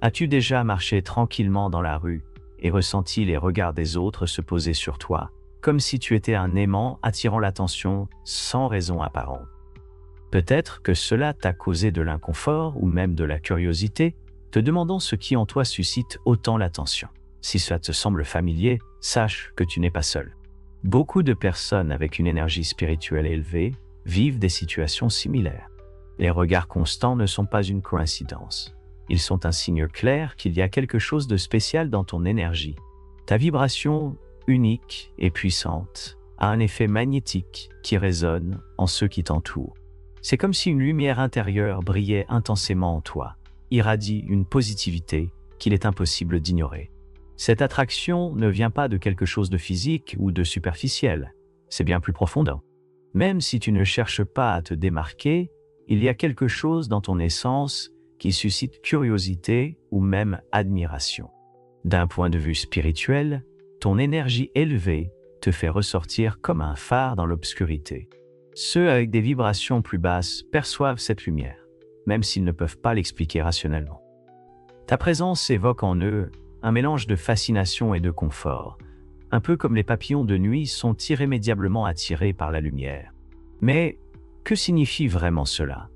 As-tu déjà marché tranquillement dans la rue et ressenti les regards des autres se poser sur toi, comme si tu étais un aimant attirant l'attention sans raison apparente? Peut-être que cela t'a causé de l'inconfort ou même de la curiosité, te demandant ce qui en toi suscite autant l'attention. Si cela te semble familier, sache que tu n'es pas seul. Beaucoup de personnes avec une énergie spirituelle élevée vivent des situations similaires. Les regards constants ne sont pas une coïncidence. Ils sont un signe clair qu'il y a quelque chose de spécial dans ton énergie. Ta vibration, unique et puissante, a un effet magnétique qui résonne en ceux qui t'entourent. C'est comme si une lumière intérieure brillait intensément en toi, irradie une positivité qu'il est impossible d'ignorer. Cette attraction ne vient pas de quelque chose de physique ou de superficiel, c'est bien plus profond. Même si tu ne cherches pas à te démarquer, il y a quelque chose dans ton essence qui suscite curiosité ou même admiration. D'un point de vue spirituel, ton énergie élevée te fait ressortir comme un phare dans l'obscurité. Ceux avec des vibrations plus basses perçoivent cette lumière, même s'ils ne peuvent pas l'expliquer rationnellement. Ta présence évoque en eux un mélange de fascination et de confort, un peu comme les papillons de nuit sont irrémédiablement attirés par la lumière. Mais que signifie vraiment cela?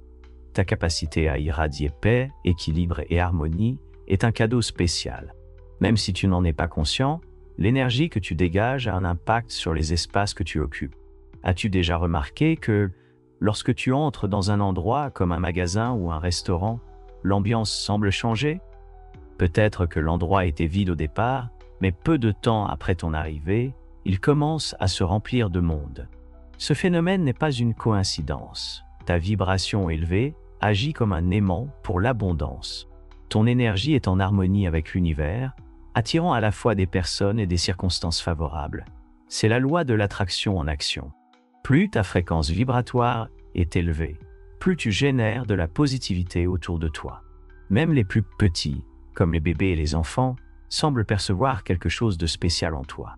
Ta capacité à irradier paix, équilibre et harmonie est un cadeau spécial. Même si tu n'en es pas conscient, l'énergie que tu dégages a un impact sur les espaces que tu occupes. As-tu déjà remarqué que, lorsque tu entres dans un endroit comme un magasin ou un restaurant, l'ambiance semble changer? Peut-être que l'endroit était vide au départ, mais peu de temps après ton arrivée, il commence à se remplir de monde. Ce phénomène n'est pas une coïncidence. Ta vibration élevée agit comme un aimant pour l'abondance. Ton énergie est en harmonie avec l'univers, attirant à la fois des personnes et des circonstances favorables. C'est la loi de l'attraction en action. Plus ta fréquence vibratoire est élevée, plus tu génères de la positivité autour de toi. Même les plus petits, comme les bébés et les enfants, semblent percevoir quelque chose de spécial en toi.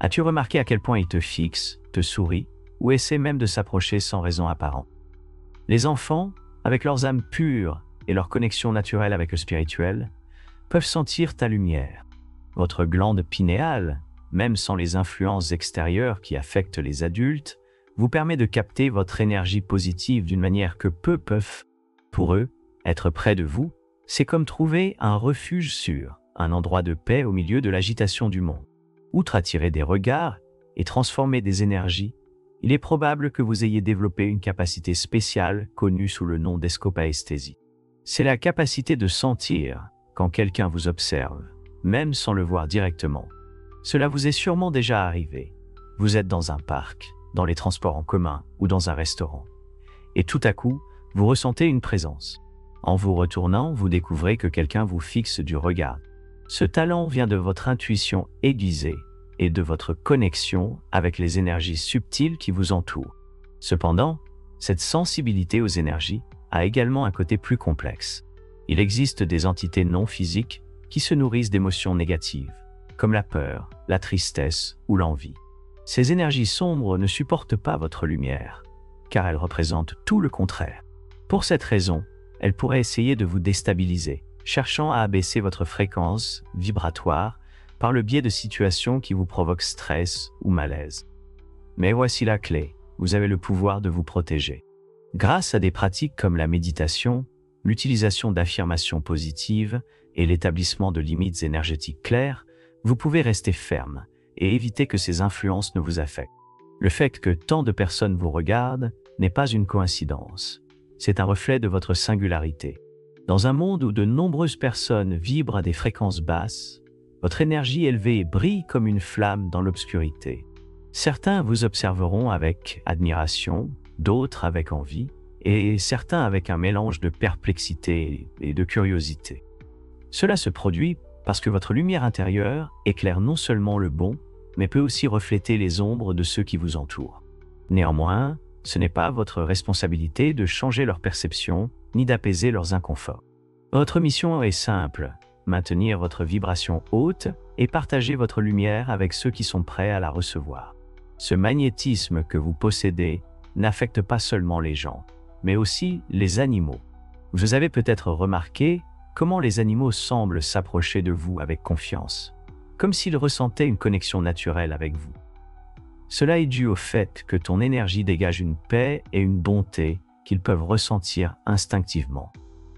As-tu remarqué à quel point ils te fixent, te sourient, ou essaient même de s'approcher sans raison apparente? Les enfants, avec leurs âmes pures et leur connexion naturelle avec le spirituel, peuvent sentir ta lumière. Votre glande pinéale, même sans les influences extérieures qui affectent les adultes, vous permet de capter votre énergie positive d'une manière que peu peuvent. Pour eux, être près de vous, c'est comme trouver un refuge sûr, un endroit de paix au milieu de l'agitation du monde. Outre attirer des regards et transformer des énergies, il est probable que vous ayez développé une capacité spéciale connue sous le nom d'escopaesthésie. C'est la capacité de sentir quand quelqu'un vous observe, même sans le voir directement. Cela vous est sûrement déjà arrivé. Vous êtes dans un parc, dans les transports en commun ou dans un restaurant. Et tout à coup, vous ressentez une présence. En vous retournant, vous découvrez que quelqu'un vous fixe du regard. Ce talent vient de votre intuition aiguisée et de votre connexion avec les énergies subtiles qui vous entourent. Cependant, cette sensibilité aux énergies a également un côté plus complexe. Il existe des entités non physiques qui se nourrissent d'émotions négatives, comme la peur, la tristesse ou l'envie. Ces énergies sombres ne supportent pas votre lumière, car elles représentent tout le contraire. Pour cette raison, elles pourraient essayer de vous déstabiliser, cherchant à abaisser votre fréquence vibratoire par le biais de situations qui vous provoquent stress ou malaise. Mais voici la clé, vous avez le pouvoir de vous protéger. Grâce à des pratiques comme la méditation, l'utilisation d'affirmations positives et l'établissement de limites énergétiques claires, vous pouvez rester ferme et éviter que ces influences ne vous affectent. Le fait que tant de personnes vous regardent n'est pas une coïncidence. C'est un reflet de votre singularité. Dans un monde où de nombreuses personnes vibrent à des fréquences basses, votre énergie élevée brille comme une flamme dans l'obscurité. Certains vous observeront avec admiration, d'autres avec envie, et certains avec un mélange de perplexité et de curiosité. Cela se produit parce que votre lumière intérieure éclaire non seulement le bon, mais peut aussi refléter les ombres de ceux qui vous entourent. Néanmoins, ce n'est pas votre responsabilité de changer leur perception ni d'apaiser leurs inconforts. Votre mission est simple, maintenir votre vibration haute et partager votre lumière avec ceux qui sont prêts à la recevoir. Ce magnétisme que vous possédez n'affecte pas seulement les gens, mais aussi les animaux. Vous avez peut-être remarqué comment les animaux semblent s'approcher de vous avec confiance, comme s'ils ressentaient une connexion naturelle avec vous. Cela est dû au fait que ton énergie dégage une paix et une bonté qu'ils peuvent ressentir instinctivement.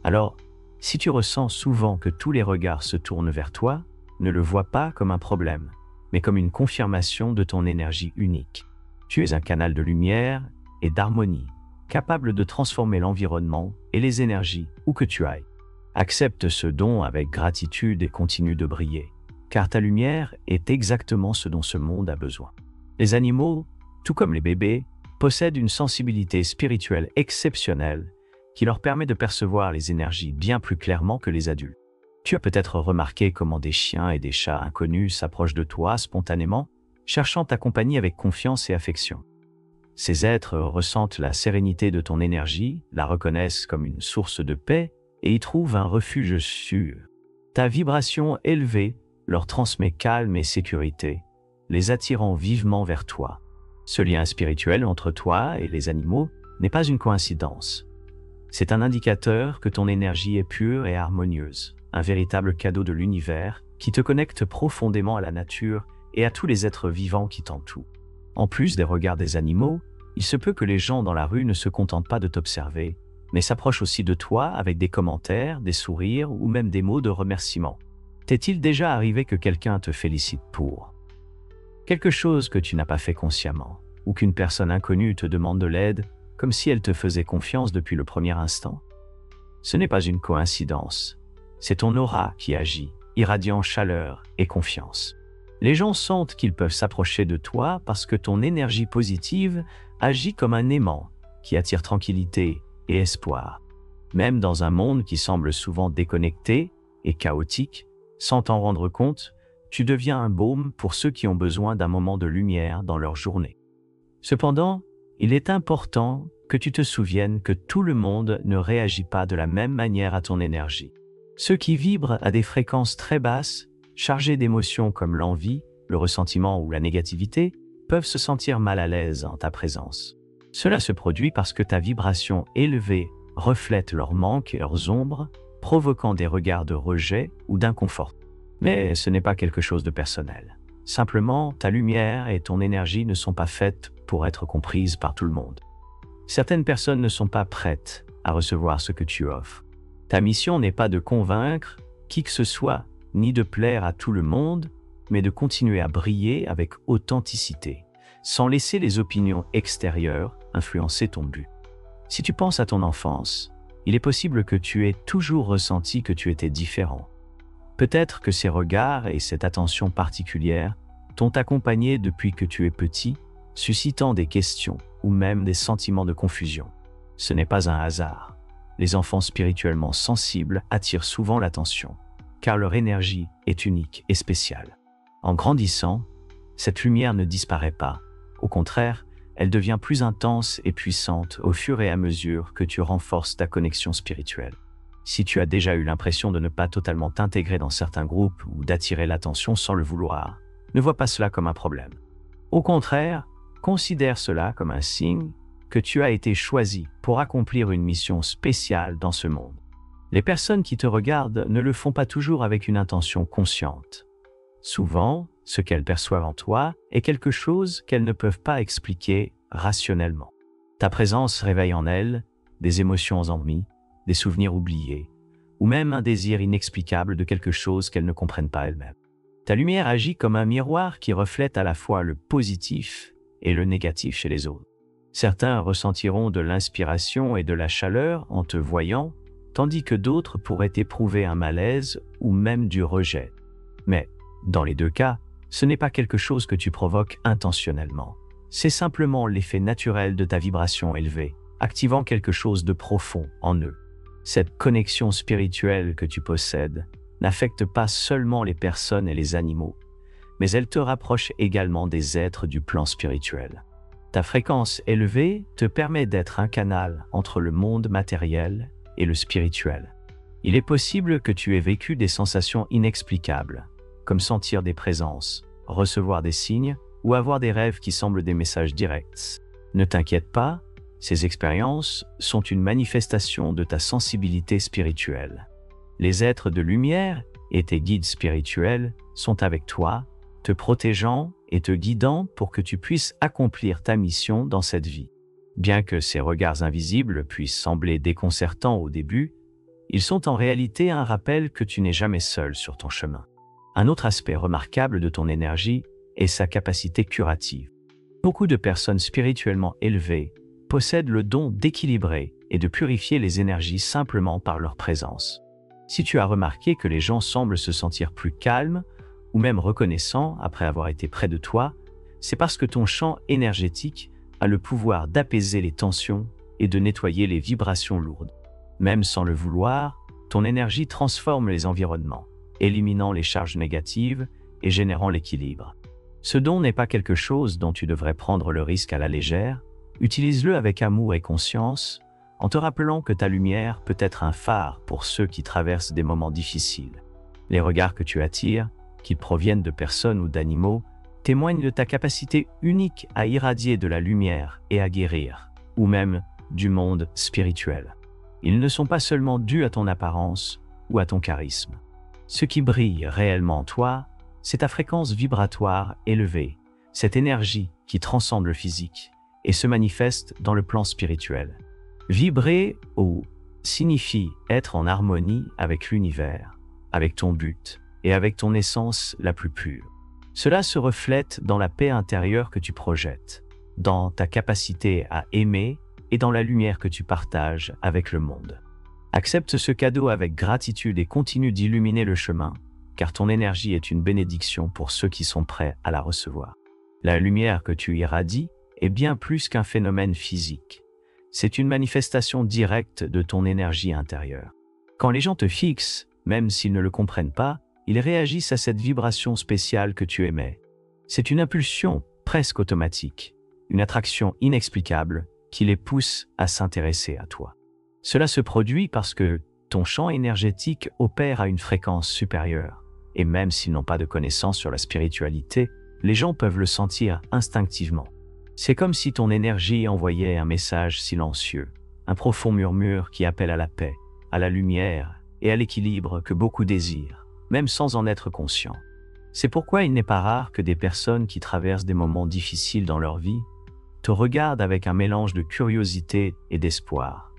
Alors, si tu ressens souvent que tous les regards se tournent vers toi, ne le vois pas comme un problème, mais comme une confirmation de ton énergie unique. Tu es un canal de lumière et d'harmonie, capable de transformer l'environnement et les énergies où que tu ailles. Accepte ce don avec gratitude et continue de briller, car ta lumière est exactement ce dont ce monde a besoin. Les animaux, tout comme les bébés, possèdent une sensibilité spirituelle exceptionnelle qui leur permet de percevoir les énergies bien plus clairement que les adultes. Tu as peut-être remarqué comment des chiens et des chats inconnus s'approchent de toi spontanément, cherchant ta compagnie avec confiance et affection. Ces êtres ressentent la sérénité de ton énergie, la reconnaissent comme une source de paix et y trouvent un refuge sûr. Ta vibration élevée leur transmet calme et sécurité, les attirant vivement vers toi. Ce lien spirituel entre toi et les animaux n'est pas une coïncidence. C'est un indicateur que ton énergie est pure et harmonieuse, un véritable cadeau de l'univers qui te connecte profondément à la nature et à tous les êtres vivants qui t'entourent. En plus des regards des animaux, il se peut que les gens dans la rue ne se contentent pas de t'observer, mais s'approchent aussi de toi avec des commentaires, des sourires ou même des mots de remerciement. T'est-il déjà arrivé que quelqu'un te félicite pour quelque chose que tu n'as pas fait consciemment, ou qu'une personne inconnue te demande de l'aide, comme si elle te faisait confiance depuis le premier instant? Ce n'est pas une coïncidence, c'est ton aura qui agit, irradiant chaleur et confiance. Les gens sentent qu'ils peuvent s'approcher de toi parce que ton énergie positive agit comme un aimant qui attire tranquillité et espoir. Même dans un monde qui semble souvent déconnecté et chaotique, sans t'en rendre compte, tu deviens un baume pour ceux qui ont besoin d'un moment de lumière dans leur journée. Cependant, il est important que tu te souviennes que tout le monde ne réagit pas de la même manière à ton énergie. Ceux qui vibrent à des fréquences très basses, chargés d'émotions comme l'envie, le ressentiment ou la négativité, peuvent se sentir mal à l'aise en ta présence. Cela se produit parce que ta vibration élevée reflète leurs manques et leurs ombres, provoquant des regards de rejet ou d'inconfort. Mais ce n'est pas quelque chose de personnel. Simplement, ta lumière et ton énergie ne sont pas faites pour être comprises par tout le monde. Certaines personnes ne sont pas prêtes à recevoir ce que tu offres. Ta mission n'est pas de convaincre qui que ce soit, ni de plaire à tout le monde, mais de continuer à briller avec authenticité, sans laisser les opinions extérieures influencer ton but. Si tu penses à ton enfance, il est possible que tu aies toujours ressenti que tu étais différent. Peut-être que ces regards et cette attention particulière t'ont accompagné depuis que tu es petit, suscitant des questions ou même des sentiments de confusion. Ce n'est pas un hasard. Les enfants spirituellement sensibles attirent souvent l'attention, car leur énergie est unique et spéciale. En grandissant, cette lumière ne disparaît pas. Au contraire, elle devient plus intense et puissante au fur et à mesure que tu renforces ta connexion spirituelle. Si tu as déjà eu l'impression de ne pas totalement t'intégrer dans certains groupes ou d'attirer l'attention sans le vouloir, ne vois pas cela comme un problème. Au contraire, considère cela comme un signe que tu as été choisi pour accomplir une mission spéciale dans ce monde. Les personnes qui te regardent ne le font pas toujours avec une intention consciente. Souvent, ce qu'elles perçoivent en toi est quelque chose qu'elles ne peuvent pas expliquer rationnellement. Ta présence réveille en elles des émotions endormies, des souvenirs oubliés, ou même un désir inexplicable de quelque chose qu'elles ne comprennent pas elles-mêmes. Ta lumière agit comme un miroir qui reflète à la fois le positif et le négatif chez les autres. Certains ressentiront de l'inspiration et de la chaleur en te voyant, tandis que d'autres pourraient éprouver un malaise ou même du rejet. Mais, dans les deux cas, ce n'est pas quelque chose que tu provoques intentionnellement. C'est simplement l'effet naturel de ta vibration élevée, activant quelque chose de profond en eux. Cette connexion spirituelle que tu possèdes n'affecte pas seulement les personnes et les animaux, mais elle te rapproche également des êtres du plan spirituel. Ta fréquence élevée te permet d'être un canal entre le monde matériel et le spirituel. Il est possible que tu aies vécu des sensations inexplicables, comme sentir des présences, recevoir des signes ou avoir des rêves qui semblent des messages directs. Ne t'inquiète pas, ces expériences sont une manifestation de ta sensibilité spirituelle. Les êtres de lumière et tes guides spirituels sont avec toi, te protégeant et te guidant pour que tu puisses accomplir ta mission dans cette vie. Bien que ces regards invisibles puissent sembler déconcertants au début, ils sont en réalité un rappel que tu n'es jamais seul sur ton chemin. Un autre aspect remarquable de ton énergie est sa capacité curative. Beaucoup de personnes spirituellement élevées possèdent le don d'équilibrer et de purifier les énergies simplement par leur présence. Si tu as remarqué que les gens semblent se sentir plus calmes ou même reconnaissants après avoir été près de toi, c'est parce que ton champ énergétique a le pouvoir d'apaiser les tensions et de nettoyer les vibrations lourdes. Même sans le vouloir, ton énergie transforme les environnements, éliminant les charges négatives et générant l'équilibre. Ce don n'est pas quelque chose dont tu devrais prendre le risque à la légère. Utilise-le avec amour et conscience, en te rappelant que ta lumière peut être un phare pour ceux qui traversent des moments difficiles. Les regards que tu attires, qu'ils proviennent de personnes ou d'animaux, témoignent de ta capacité unique à irradier de la lumière et à guérir, ou même du monde spirituel. Ils ne sont pas seulement dus à ton apparence ou à ton charisme. Ce qui brille réellement en toi, c'est ta fréquence vibratoire élevée, cette énergie qui transcende le physique et se manifeste dans le plan spirituel. Vibrer haut signifie être en harmonie avec l'univers, avec ton but et avec ton essence la plus pure. Cela se reflète dans la paix intérieure que tu projettes, dans ta capacité à aimer et dans la lumière que tu partages avec le monde. Accepte ce cadeau avec gratitude et continue d'illuminer le chemin, car ton énergie est une bénédiction pour ceux qui sont prêts à la recevoir. La lumière que tu irradies est bien plus qu'un phénomène physique. C'est une manifestation directe de ton énergie intérieure. Quand les gens te fixent, même s'ils ne le comprennent pas, ils réagissent à cette vibration spéciale que tu émets. C'est une impulsion presque automatique, une attraction inexplicable qui les pousse à s'intéresser à toi. Cela se produit parce que ton champ énergétique opère à une fréquence supérieure, et même s'ils n'ont pas de connaissances sur la spiritualité, les gens peuvent le sentir instinctivement. C'est comme si ton énergie envoyait un message silencieux, un profond murmure qui appelle à la paix, à la lumière et à l'équilibre que beaucoup désirent, même sans en être conscients. C'est pourquoi il n'est pas rare que des personnes qui traversent des moments difficiles dans leur vie te regardent avec un mélange de curiosité et d'espoir,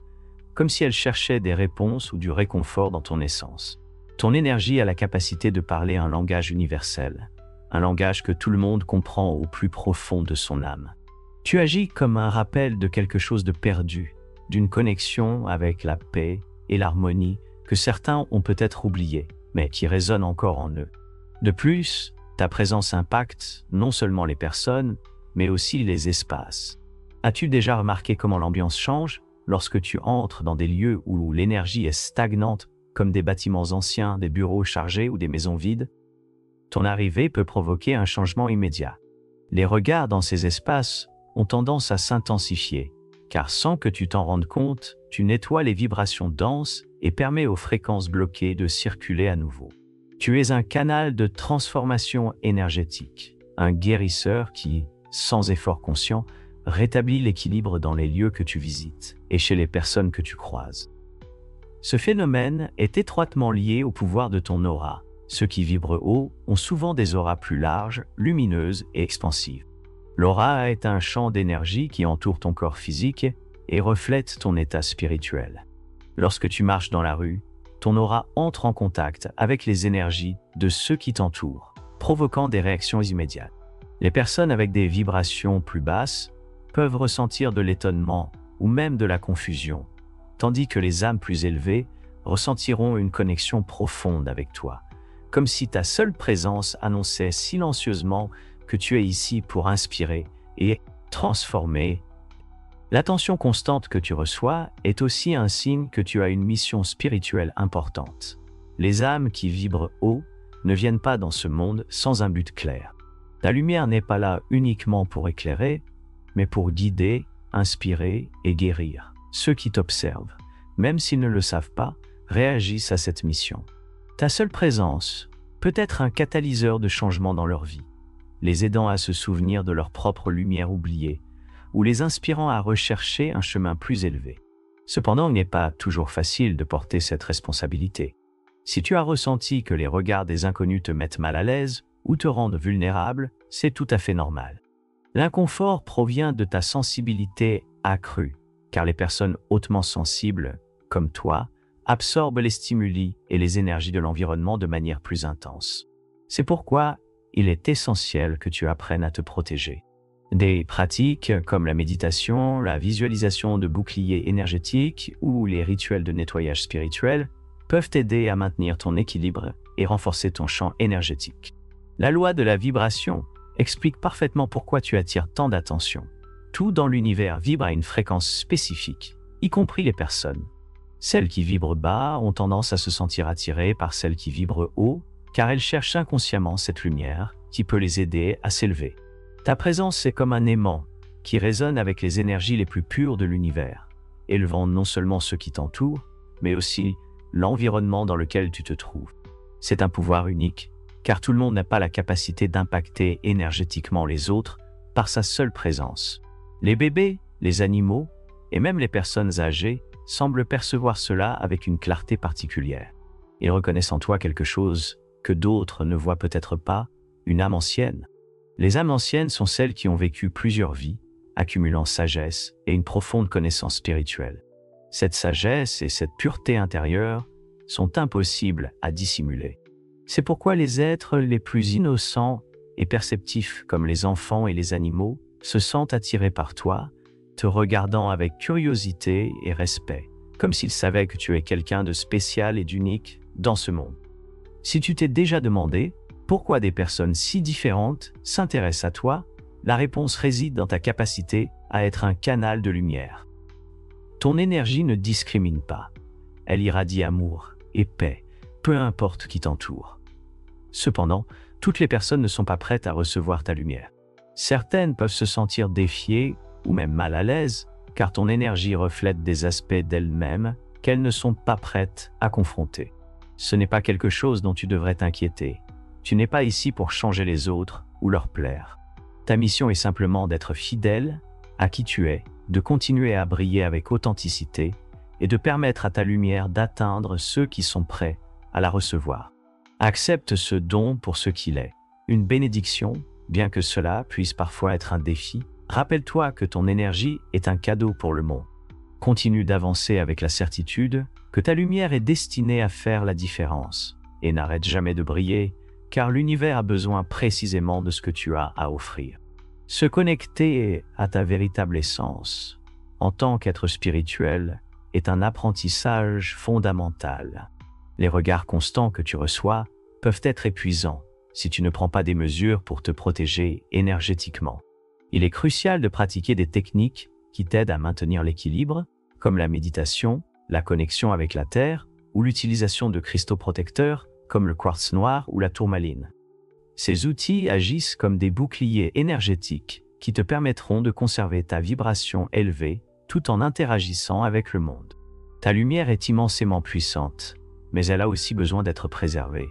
comme si elles cherchaient des réponses ou du réconfort dans ton essence. Ton énergie a la capacité de parler un langage universel, un langage que tout le monde comprend au plus profond de son âme. Tu agis comme un rappel de quelque chose de perdu, d'une connexion avec la paix et l'harmonie que certains ont peut-être oublié, mais qui résonne encore en eux. De plus, ta présence impacte non seulement les personnes, mais aussi les espaces. As-tu déjà remarqué comment l'ambiance change lorsque tu entres dans des lieux où l'énergie est stagnante, comme des bâtiments anciens, des bureaux chargés ou des maisons vides? Ton arrivée peut provoquer un changement immédiat. Les regards dans ces espaces ont tendance à s'intensifier, car sans que tu t'en rendes compte, tu nettoies les vibrations denses et permets aux fréquences bloquées de circuler à nouveau. Tu es un canal de transformation énergétique, un guérisseur qui, sans effort conscient, rétablit l'équilibre dans les lieux que tu visites et chez les personnes que tu croises. Ce phénomène est étroitement lié au pouvoir de ton aura. Ceux qui vibrent haut ont souvent des auras plus larges, lumineuses et expansives. L'aura est un champ d'énergie qui entoure ton corps physique et reflète ton état spirituel. Lorsque tu marches dans la rue, ton aura entre en contact avec les énergies de ceux qui t'entourent, provoquant des réactions immédiates. Les personnes avec des vibrations plus basses peuvent ressentir de l'étonnement ou même de la confusion, tandis que les âmes plus élevées ressentiront une connexion profonde avec toi, comme si ta seule présence annonçait silencieusement que tu es ici pour inspirer et transformer. L'attention constante que tu reçois est aussi un signe que tu as une mission spirituelle importante. Les âmes qui vibrent haut ne viennent pas dans ce monde sans un but clair. Ta lumière n'est pas là uniquement pour éclairer, mais pour guider, inspirer et guérir. Ceux qui t'observent, même s'ils ne le savent pas, réagissent à cette mission. Ta seule présence peut être un catalyseur de changement dans leur vie, les aidant à se souvenir de leur propre lumière oubliée, ou les inspirant à rechercher un chemin plus élevé. Cependant, il n'est pas toujours facile de porter cette responsabilité. Si tu as ressenti que les regards des inconnus te mettent mal à l'aise ou te rendent vulnérable, c'est tout à fait normal. L'inconfort provient de ta sensibilité accrue, car les personnes hautement sensibles, comme toi, absorbent les stimuli et les énergies de l'environnement de manière plus intense. C'est pourquoi il est essentiel que tu apprennes à te protéger. Des pratiques comme la méditation, la visualisation de boucliers énergétiques ou les rituels de nettoyage spirituel peuvent t'aider à maintenir ton équilibre et renforcer ton champ énergétique. La loi de la vibration explique parfaitement pourquoi tu attires tant d'attention. Tout dans l'univers vibre à une fréquence spécifique, y compris les personnes. Celles qui vibrent bas ont tendance à se sentir attirées par celles qui vibrent haut, car elles cherchent inconsciemment cette lumière qui peut les aider à s'élever. Ta présence est comme un aimant qui résonne avec les énergies les plus pures de l'univers, élevant non seulement ceux qui t'entourent, mais aussi l'environnement dans lequel tu te trouves. C'est un pouvoir unique, car tout le monde n'a pas la capacité d'impacter énergétiquement les autres par sa seule présence. Les bébés, les animaux et même les personnes âgées semblent percevoir cela avec une clarté particulière. Ils reconnaissent en toi quelque chose que d'autres ne voient peut-être pas, une âme ancienne. Les âmes anciennes sont celles qui ont vécu plusieurs vies, accumulant sagesse et une profonde connaissance spirituelle. Cette sagesse et cette pureté intérieure sont impossibles à dissimuler. C'est pourquoi les êtres les plus innocents et perceptifs, comme les enfants et les animaux, se sentent attirés par toi, te regardant avec curiosité et respect, comme s'ils savaient que tu es quelqu'un de spécial et d'unique dans ce monde. Si tu t'es déjà demandé pourquoi des personnes si différentes s'intéressent à toi, la réponse réside dans ta capacité à être un canal de lumière. Ton énergie ne discrimine pas. Elle irradie amour et paix, peu importe qui t'entoure. Cependant, toutes les personnes ne sont pas prêtes à recevoir ta lumière. Certaines peuvent se sentir défiées ou même mal à l'aise, car ton énergie reflète des aspects d'elles-mêmes qu'elles ne sont pas prêtes à confronter. Ce n'est pas quelque chose dont tu devrais t'inquiéter. Tu n'es pas ici pour changer les autres ou leur plaire. Ta mission est simplement d'être fidèle à qui tu es, de continuer à briller avec authenticité et de permettre à ta lumière d'atteindre ceux qui sont prêts à la recevoir. Accepte ce don pour ce qu'il est, une bénédiction, bien que cela puisse parfois être un défi. Rappelle-toi que ton énergie est un cadeau pour le monde. Continue d'avancer avec la certitude que ta lumière est destinée à faire la différence et n'arrête jamais de briller, car l'univers a besoin précisément de ce que tu as à offrir. Se connecter à ta véritable essence, en tant qu'être spirituel, est un apprentissage fondamental. Les regards constants que tu reçois peuvent être épuisants si tu ne prends pas des mesures pour te protéger énergétiquement. Il est crucial de pratiquer des techniques qui t'aident à maintenir l'équilibre, comme la méditation, la connexion avec la terre ou l'utilisation de cristaux protecteurs comme le quartz noir ou la tourmaline. Ces outils agissent comme des boucliers énergétiques qui te permettront de conserver ta vibration élevée tout en interagissant avec le monde. Ta lumière est immensément puissante, mais elle a aussi besoin d'être préservée.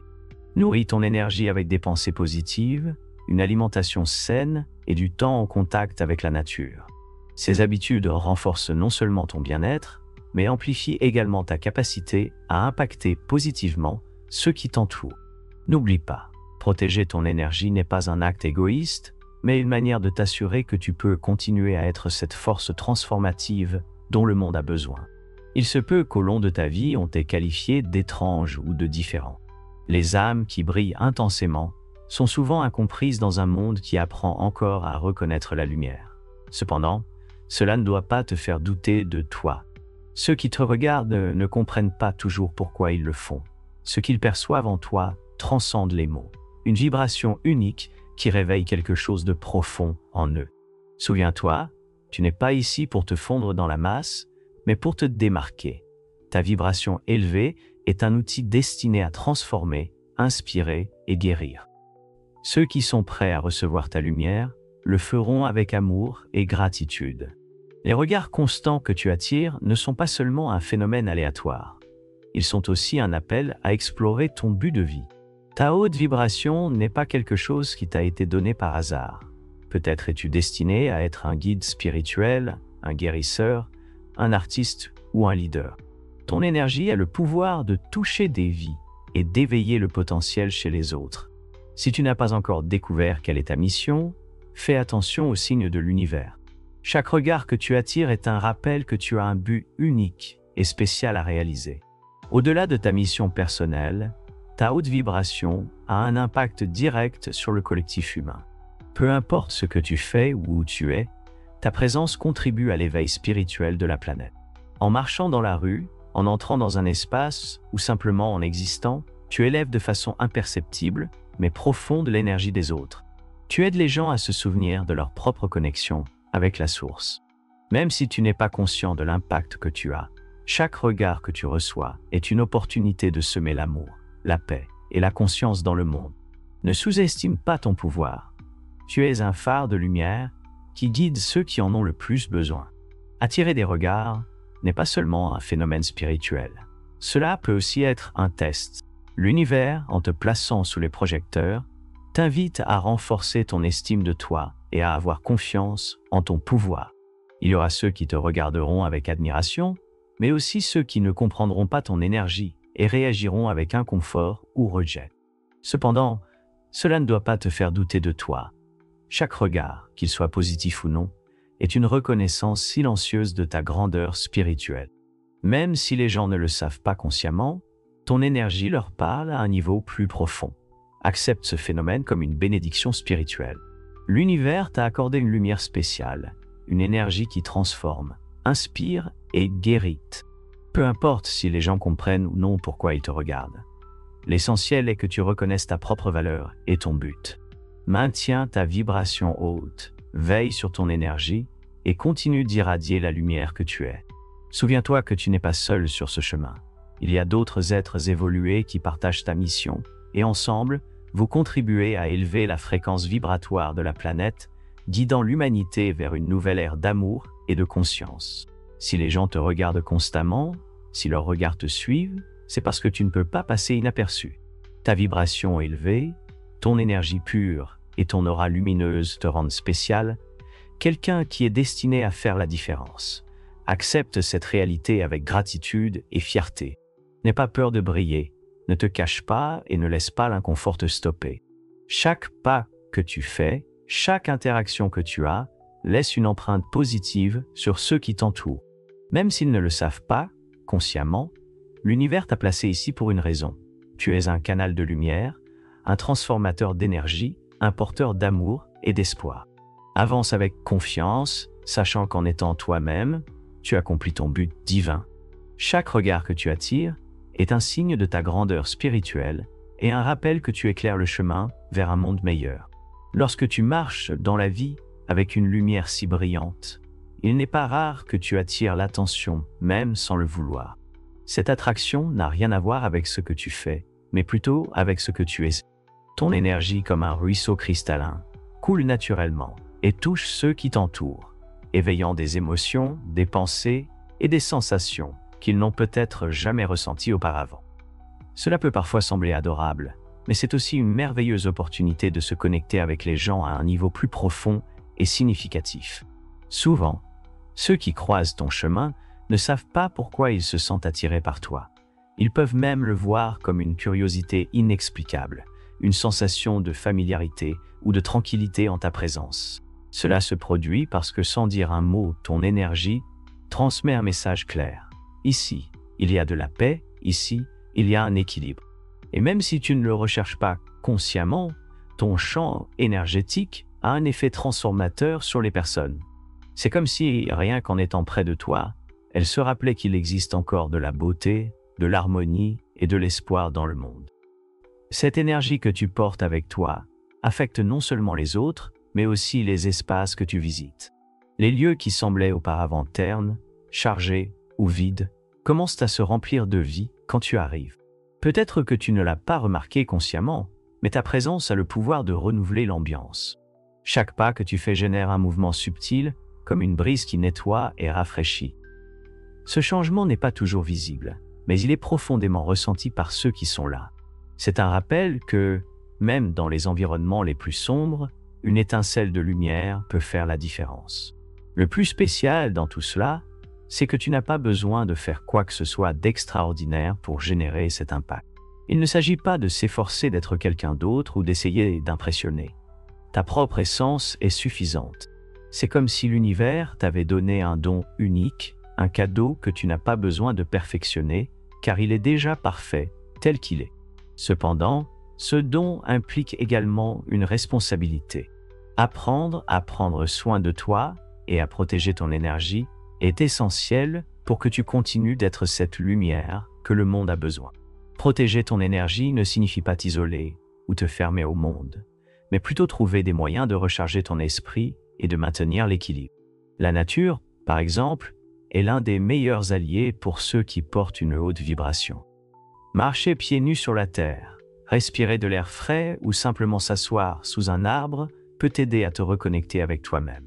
Nourris ton énergie avec des pensées positives, une alimentation saine et du temps en contact avec la nature. Ces habitudes renforcent non seulement ton bien-être, mais amplifient également ta capacité à impacter positivement ceux qui t'entourent. N'oublie pas, protéger ton énergie n'est pas un acte égoïste, mais une manière de t'assurer que tu peux continuer à être cette force transformative dont le monde a besoin. Il se peut qu'au long de ta vie, on t'ait qualifié d'étrange ou de différent. Les âmes qui brillent intensément sont souvent incomprises dans un monde qui apprend encore à reconnaître la lumière. Cependant, cela ne doit pas te faire douter de toi. Ceux qui te regardent ne comprennent pas toujours pourquoi ils le font. Ce qu'ils perçoivent en toi transcende les mots. Une vibration unique qui réveille quelque chose de profond en eux. Souviens-toi, tu n'es pas ici pour te fondre dans la masse, mais pour te démarquer. Ta vibration élevée est un outil destiné à transformer, inspirer et guérir. Ceux qui sont prêts à recevoir ta lumière le feront avec amour et gratitude. Les regards constants que tu attires ne sont pas seulement un phénomène aléatoire. Ils sont aussi un appel à explorer ton but de vie. Ta haute vibration n'est pas quelque chose qui t'a été donné par hasard. Peut-être es-tu destiné à être un guide spirituel, un guérisseur, un artiste ou un leader. Ton énergie a le pouvoir de toucher des vies, et d'éveiller le potentiel chez les autres. Si tu n'as pas encore découvert quelle est ta mission, fais attention aux signes de l'univers. Chaque regard que tu attires est un rappel que tu as un but unique et spécial à réaliser. Au-delà de ta mission personnelle, ta haute vibration a un impact direct sur le collectif humain. Peu importe ce que tu fais ou où tu es, ta présence contribue à l'éveil spirituel de la planète. En marchant dans la rue, en entrant dans un espace ou simplement en existant, tu élèves de façon imperceptible mais profonde l'énergie des autres. Tu aides les gens à se souvenir de leur propre connexion avec la source. Même si tu n'es pas conscient de l'impact que tu as, chaque regard que tu reçois est une opportunité de semer l'amour, la paix et la conscience dans le monde. Ne sous-estime pas ton pouvoir. Tu es un phare de lumière qui guide ceux qui en ont le plus besoin. Attirer des regards n'est pas seulement un phénomène spirituel. Cela peut aussi être un test. L'univers, en te plaçant sous les projecteurs, t'invite à renforcer ton estime de toi et à avoir confiance en ton pouvoir. Il y aura ceux qui te regarderont avec admiration, mais aussi ceux qui ne comprendront pas ton énergie et réagiront avec inconfort ou rejet. Cependant, cela ne doit pas te faire douter de toi. Chaque regard, qu'il soit positif ou non, est une reconnaissance silencieuse de ta grandeur spirituelle. Même si les gens ne le savent pas consciemment, ton énergie leur parle à un niveau plus profond. Accepte ce phénomène comme une bénédiction spirituelle. L'univers t'a accordé une lumière spéciale, une énergie qui transforme, inspire et guérit. Peu importe si les gens comprennent ou non pourquoi ils te regardent. L'essentiel est que tu reconnaisses ta propre valeur et ton but. Maintiens ta vibration haute, veille sur ton énergie et continue d'irradier la lumière que tu es. Souviens-toi que tu n'es pas seul sur ce chemin. Il y a d'autres êtres évolués qui partagent ta mission et ensemble, vous contribuez à élever la fréquence vibratoire de la planète, guidant l'humanité vers une nouvelle ère d'amour et de conscience. Si les gens te regardent constamment, si leurs regards te suivent, c'est parce que tu ne peux pas passer inaperçu. Ta vibration élevée, ton énergie pure et ton aura lumineuse te rendent spécial, quelqu'un qui est destiné à faire la différence. Accepte cette réalité avec gratitude et fierté. N'aie pas peur de briller, ne te cache pas et ne laisse pas l'inconfort te stopper. Chaque pas que tu fais, chaque interaction que tu as, laisse une empreinte positive sur ceux qui t'entourent. Même s'ils ne le savent pas, consciemment, l'univers t'a placé ici pour une raison. Tu es un canal de lumière, un transformateur d'énergie, un porteur d'amour et d'espoir. Avance avec confiance, sachant qu'en étant toi-même, tu accomplis ton but divin. Chaque regard que tu attires est un signe de ta grandeur spirituelle et un rappel que tu éclaires le chemin vers un monde meilleur. Lorsque tu marches dans la vie avec une lumière si brillante, il n'est pas rare que tu attires l'attention, même sans le vouloir. Cette attraction n'a rien à voir avec ce que tu fais, mais plutôt avec ce que tu es. Ton énergie, comme un ruisseau cristallin, coule naturellement et touche ceux qui t'entourent, éveillant des émotions, des pensées et des sensations qu'ils n'ont peut-être jamais ressenties auparavant. Cela peut parfois sembler adorable, mais c'est aussi une merveilleuse opportunité de se connecter avec les gens à un niveau plus profond et significatif. Souvent, ceux qui croisent ton chemin ne savent pas pourquoi ils se sentent attirés par toi. Ils peuvent même le voir comme une curiosité inexplicable, une sensation de familiarité ou de tranquillité en ta présence. Cela se produit parce que sans dire un mot, ton énergie transmet un message clair. Ici, il y a de la paix, ici, il y a un équilibre. Et même si tu ne le recherches pas consciemment, ton champ énergétique a un effet transformateur sur les personnes. C'est comme si, rien qu'en étant près de toi, elles se rappelaient qu'il existe encore de la beauté, de l'harmonie et de l'espoir dans le monde. Cette énergie que tu portes avec toi affecte non seulement les autres, mais aussi les espaces que tu visites. Les lieux qui semblaient auparavant ternes, chargés ou vides, commencent à se remplir de vie quand tu arrives. Peut-être que tu ne l'as pas remarqué consciemment, mais ta présence a le pouvoir de renouveler l'ambiance. Chaque pas que tu fais génère un mouvement subtil, comme une brise qui nettoie et rafraîchit. Ce changement n'est pas toujours visible, mais il est profondément ressenti par ceux qui sont là. C'est un rappel que, même dans les environnements les plus sombres, une étincelle de lumière peut faire la différence. Le plus spécial dans tout cela, c'est que tu n'as pas besoin de faire quoi que ce soit d'extraordinaire pour générer cet impact. Il ne s'agit pas de s'efforcer d'être quelqu'un d'autre ou d'essayer d'impressionner. Ta propre essence est suffisante. C'est comme si l'univers t'avait donné un don unique, un cadeau que tu n'as pas besoin de perfectionner, car il est déjà parfait, tel qu'il est. Cependant, ce don implique également une responsabilité. Apprendre à prendre soin de toi et à protéger ton énergie est essentiel pour que tu continues d'être cette lumière que le monde a besoin. Protéger ton énergie ne signifie pas t'isoler ou te fermer au monde, mais plutôt trouver des moyens de recharger ton esprit et de maintenir l'équilibre. La nature, par exemple, est l'un des meilleurs alliés pour ceux qui portent une haute vibration. Marcher pieds nus sur la terre, respirer de l'air frais ou simplement s'asseoir sous un arbre peut t'aider à te reconnecter avec toi-même.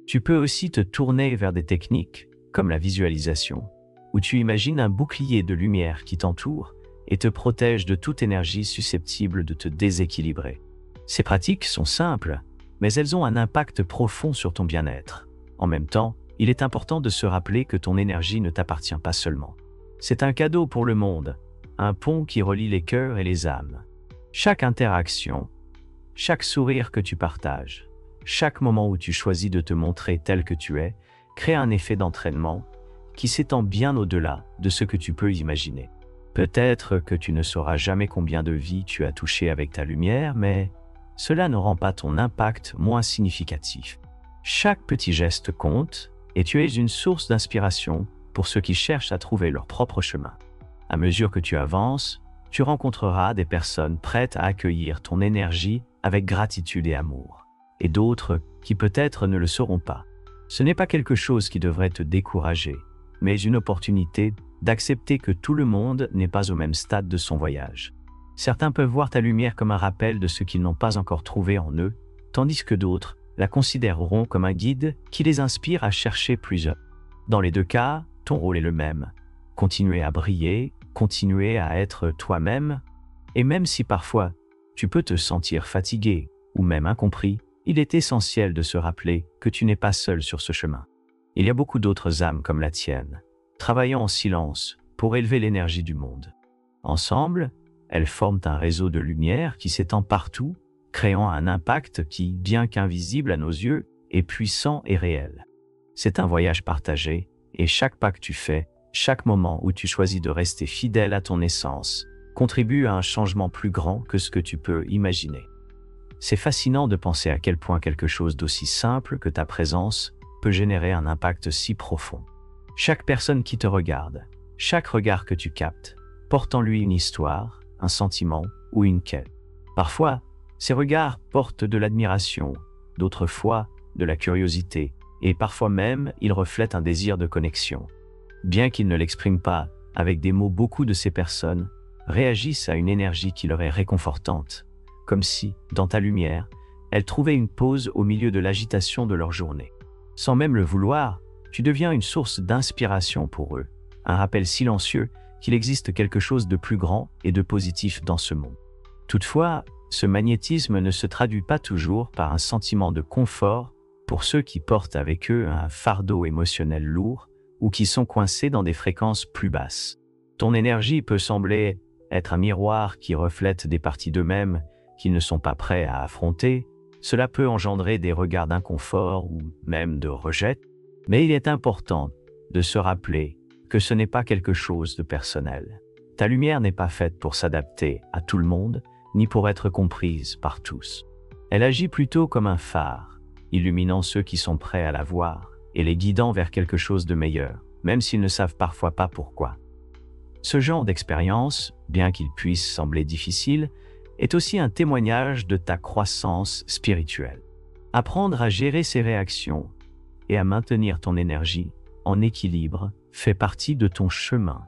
Tu peux aussi te tourner vers des techniques comme la visualisation, où tu imagines un bouclier de lumière qui t'entoure et te protège de toute énergie susceptible de te déséquilibrer. Ces pratiques sont simples, mais elles ont un impact profond sur ton bien-être. En même temps, il est important de se rappeler que ton énergie ne t'appartient pas seulement. C'est un cadeau pour le monde, un pont qui relie les cœurs et les âmes. Chaque interaction, chaque sourire que tu partages, chaque moment où tu choisis de te montrer tel que tu es, crée un effet d'entraînement qui s'étend bien au-delà de ce que tu peux imaginer. Peut-être que tu ne sauras jamais combien de vies tu as touchées avec ta lumière, mais cela ne rend pas ton impact moins significatif. Chaque petit geste compte et tu es une source d'inspiration pour ceux qui cherchent à trouver leur propre chemin. À mesure que tu avances, tu rencontreras des personnes prêtes à accueillir ton énergie avec gratitude et amour, et d'autres qui peut-être ne le seront pas. Ce n'est pas quelque chose qui devrait te décourager, mais une opportunité d'accepter que tout le monde n'est pas au même stade de son voyage. Certains peuvent voir ta lumière comme un rappel de ce qu'ils n'ont pas encore trouvé en eux, tandis que d'autres la considéreront comme un guide qui les inspire à chercher plus haut. Dans les deux cas, ton rôle est le même. Continuer à briller, continuer à être toi-même, et même si parfois tu peux te sentir fatigué ou même incompris, il est essentiel de se rappeler que tu n'es pas seul sur ce chemin. Il y a beaucoup d'autres âmes comme la tienne, travaillant en silence pour élever l'énergie du monde. Ensemble, elles forment un réseau de lumière qui s'étend partout, créant un impact qui, bien qu'invisible à nos yeux, est puissant et réel. C'est un voyage partagé, et chaque pas que tu fais, chaque moment où tu choisis de rester fidèle à ton essence, contribue à un changement plus grand que ce que tu peux imaginer. C'est fascinant de penser à quel point quelque chose d'aussi simple que ta présence peut générer un impact si profond. Chaque personne qui te regarde, chaque regard que tu captes, porte en lui une histoire, un sentiment ou une quête. Parfois, ces regards portent de l'admiration, d'autres fois de la curiosité, et parfois même ils reflètent un désir de connexion. Bien qu'ils ne l'expriment pas avec des mots, beaucoup de ces personnes réagissent à une énergie qui leur est réconfortante, comme si, dans ta lumière, elles trouvaient une pause au milieu de l'agitation de leur journée. Sans même le vouloir, tu deviens une source d'inspiration pour eux, un rappel silencieux qu'il existe quelque chose de plus grand et de positif dans ce monde. Toutefois, ce magnétisme ne se traduit pas toujours par un sentiment de confort pour ceux qui portent avec eux un fardeau émotionnel lourd ou qui sont coincés dans des fréquences plus basses. Ton énergie peut sembler être un miroir qui reflète des parties d'eux-mêmes qu'ils ne sont pas prêts à affronter. Cela peut engendrer des regards d'inconfort ou même de rejet, mais il est important de se rappeler que ce n'est pas quelque chose de personnel. Ta lumière n'est pas faite pour s'adapter à tout le monde, ni pour être comprise par tous. Elle agit plutôt comme un phare, illuminant ceux qui sont prêts à la voir et les guidant vers quelque chose de meilleur, même s'ils ne savent parfois pas pourquoi. Ce genre d'expérience, bien qu'il puisse sembler difficile, est aussi un témoignage de ta croissance spirituelle. Apprendre à gérer ses réactions et à maintenir ton énergie en équilibre fait partie de ton chemin.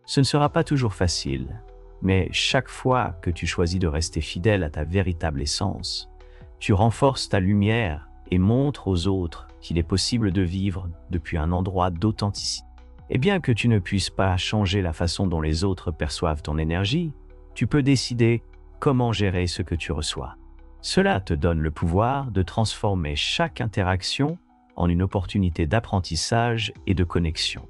Ce ne sera pas toujours facile, mais chaque fois que tu choisis de rester fidèle à ta véritable essence, tu renforces ta lumière et montres aux autres qu'il est possible de vivre depuis un endroit d'authenticité. Et bien que tu ne puisses pas changer la façon dont les autres perçoivent ton énergie, tu peux décider comment gérer ce que tu reçois. Cela te donne le pouvoir de transformer chaque interaction en une opportunité d'apprentissage et de connexion.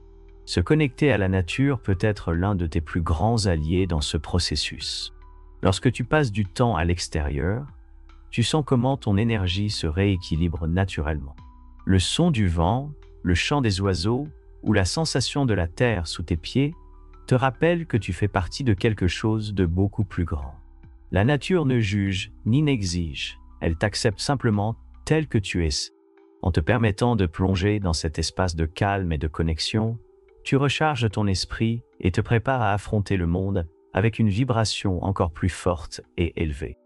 Se connecter à la nature peut être l'un de tes plus grands alliés dans ce processus. Lorsque tu passes du temps à l'extérieur, tu sens comment ton énergie se rééquilibre naturellement. Le son du vent, le chant des oiseaux ou la sensation de la terre sous tes pieds te rappellent que tu fais partie de quelque chose de beaucoup plus grand. La nature ne juge ni n'exige, elle t'accepte simplement tel que tu es. En te permettant de plonger dans cet espace de calme et de connexion, tu recharges ton esprit et te prépares à affronter le monde avec une vibration encore plus forte et élevée.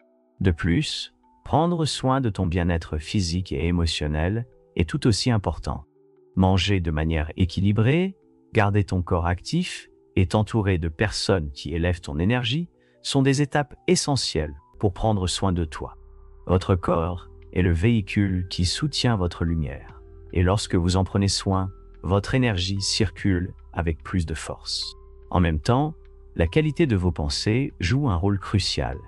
De plus, prendre soin de ton bien-être physique et émotionnel est tout aussi important. Manger de manière équilibrée, garder ton corps actif et t'entourer de personnes qui élèvent ton énergie sont des étapes essentielles pour prendre soin de toi. Votre corps est le véhicule qui soutient votre lumière. Et lorsque vous en prenez soin, votre énergie circule avec plus de force. En même temps, la qualité de vos pensées joue un rôle crucial.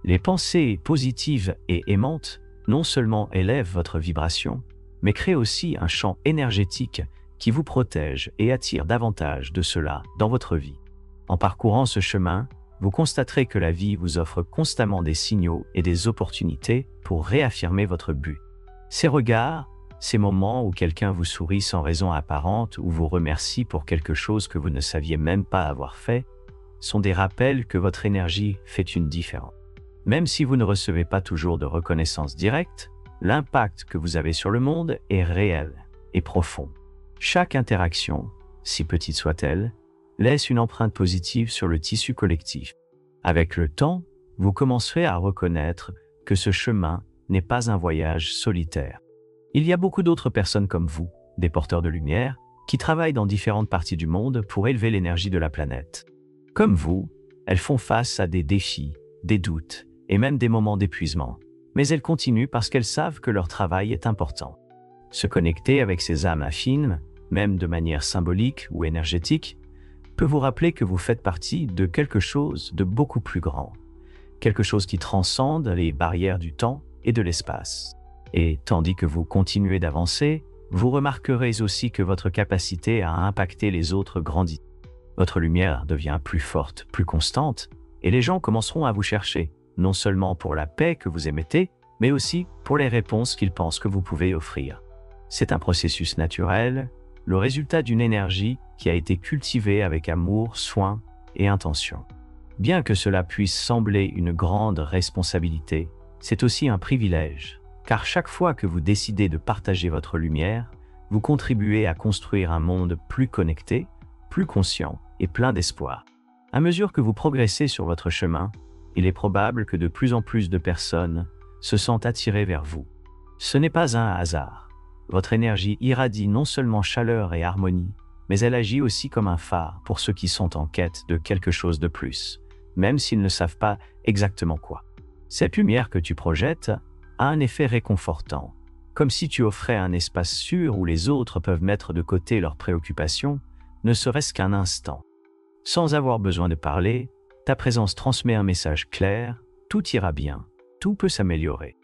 Les pensées positives et aimantes non seulement élèvent votre vibration, mais créent aussi un champ énergétique qui vous protège et attire davantage de cela dans votre vie. En parcourant ce chemin, vous constaterez que la vie vous offre constamment des signaux et des opportunités pour réaffirmer votre but. Ces regards, ces moments où quelqu'un vous sourit sans raison apparente ou vous remercie pour quelque chose que vous ne saviez même pas avoir fait, sont des rappels que votre énergie fait une différence. Même si vous ne recevez pas toujours de reconnaissance directe, l'impact que vous avez sur le monde est réel et profond. Chaque interaction, si petite soit-elle, laisse une empreinte positive sur le tissu collectif. Avec le temps, vous commencerez à reconnaître que ce chemin n'est pas un voyage solitaire. Il y a beaucoup d'autres personnes comme vous, des porteurs de lumière, qui travaillent dans différentes parties du monde pour élever l'énergie de la planète. Comme vous, elles font face à des défis, des doutes et même des moments d'épuisement. Mais elles continuent parce qu'elles savent que leur travail est important. Se connecter avec ces âmes affines, même de manière symbolique ou énergétique, peut vous rappeler que vous faites partie de quelque chose de beaucoup plus grand, quelque chose qui transcende les barrières du temps et de l'espace. Et tandis que vous continuez d'avancer, vous remarquerez aussi que votre capacité à impacter les autres grandit. Votre lumière devient plus forte, plus constante, et les gens commenceront à vous chercher, non seulement pour la paix que vous émettez, mais aussi pour les réponses qu'ils pensent que vous pouvez offrir. C'est un processus naturel, le résultat d'une énergie qui a été cultivée avec amour, soin et intention. Bien que cela puisse sembler une grande responsabilité, c'est aussi un privilège, car chaque fois que vous décidez de partager votre lumière, vous contribuez à construire un monde plus connecté, plus conscient et plein d'espoir. À mesure que vous progressez sur votre chemin, il est probable que de plus en plus de personnes se sentent attirées vers vous. Ce n'est pas un hasard. Votre énergie irradie non seulement chaleur et harmonie, mais elle agit aussi comme un phare pour ceux qui sont en quête de quelque chose de plus, même s'ils ne savent pas exactement quoi. Cette lumière que tu projettes a un effet réconfortant, comme si tu offrais un espace sûr où les autres peuvent mettre de côté leurs préoccupations, ne serait-ce qu'un instant. Sans avoir besoin de parler, ta présence transmet un message clair, tout ira bien, tout peut s'améliorer.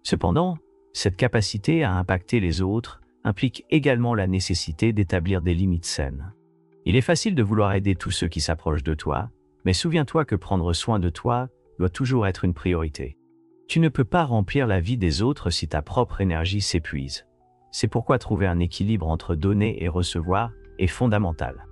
Cependant, cette capacité à impacter les autres implique également la nécessité d'établir des limites saines. Il est facile de vouloir aider tous ceux qui s'approchent de toi, mais souviens-toi que prendre soin de toi doit toujours être une priorité. Tu ne peux pas remplir la vie des autres si ta propre énergie s'épuise. C'est pourquoi trouver un équilibre entre donner et recevoir est fondamental.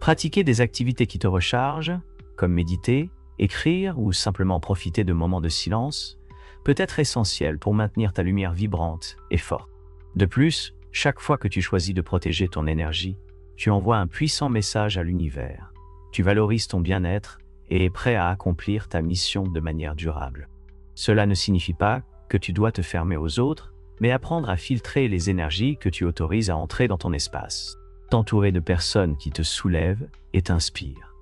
Pratiquer des activités qui te rechargent, comme méditer, écrire ou simplement profiter de moments de silence, peut être essentiel pour maintenir ta lumière vibrante et forte. De plus, chaque fois que tu choisis de protéger ton énergie, tu envoies un puissant message à l'univers. Tu valorises ton bien-être et es prêt à accomplir ta mission de manière durable. Cela ne signifie pas que tu dois te fermer aux autres, mais apprendre à filtrer les énergies que tu autorises à entrer dans ton espace. T'entourer de personnes qui te soulèvent et t'inspirent.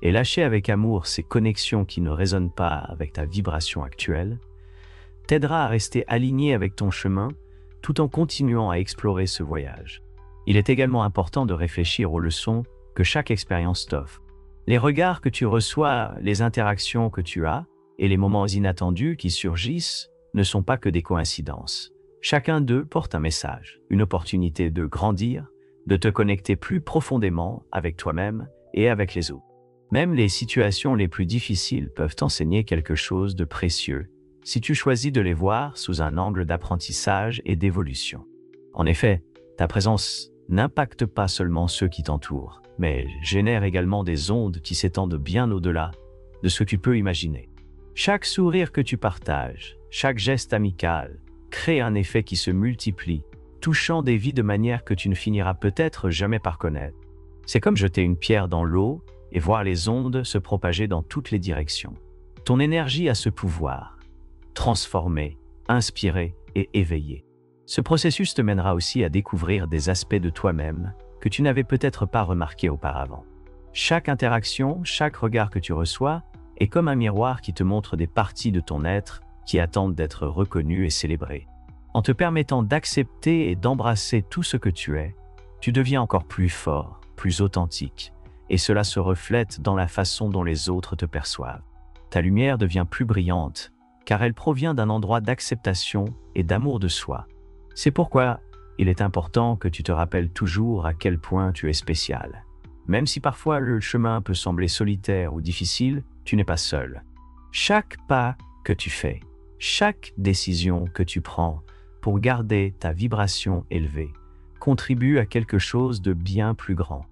Et lâcher avec amour ces connexions qui ne résonnent pas avec ta vibration actuelle, t'aidera à rester aligné avec ton chemin tout en continuant à explorer ce voyage. Il est également important de réfléchir aux leçons que chaque expérience t'offre. Les regards que tu reçois, les interactions que tu as et les moments inattendus qui surgissent ne sont pas que des coïncidences. Chacun d'eux porte un message, une opportunité de grandir, de te connecter plus profondément avec toi-même et avec les autres. Même les situations les plus difficiles peuvent t'enseigner quelque chose de précieux si tu choisis de les voir sous un angle d'apprentissage et d'évolution. En effet, ta présence n'impacte pas seulement ceux qui t'entourent, mais génère également des ondes qui s'étendent bien au-delà de ce que tu peux imaginer. Chaque sourire que tu partages, chaque geste amical, crée un effet qui se multiplie, touchant des vies de manière que tu ne finiras peut-être jamais par connaître. C'est comme jeter une pierre dans l'eau et voir les ondes se propager dans toutes les directions. Ton énergie a ce pouvoir: transformer, inspirer et éveiller. Ce processus te mènera aussi à découvrir des aspects de toi-même que tu n'avais peut-être pas remarqués auparavant. Chaque interaction, chaque regard que tu reçois est comme un miroir qui te montre des parties de ton être qui attendent d'être reconnues et célébrées. En te permettant d'accepter et d'embrasser tout ce que tu es, tu deviens encore plus fort, plus authentique, et cela se reflète dans la façon dont les autres te perçoivent. Ta lumière devient plus brillante, car elle provient d'un endroit d'acceptation et d'amour de soi. C'est pourquoi il est important que tu te rappelles toujours à quel point tu es spécial. Même si parfois le chemin peut sembler solitaire ou difficile, tu n'es pas seul. Chaque pas que tu fais, chaque décision que tu prends pour garder ta vibration élevée, contribue à quelque chose de bien plus grand.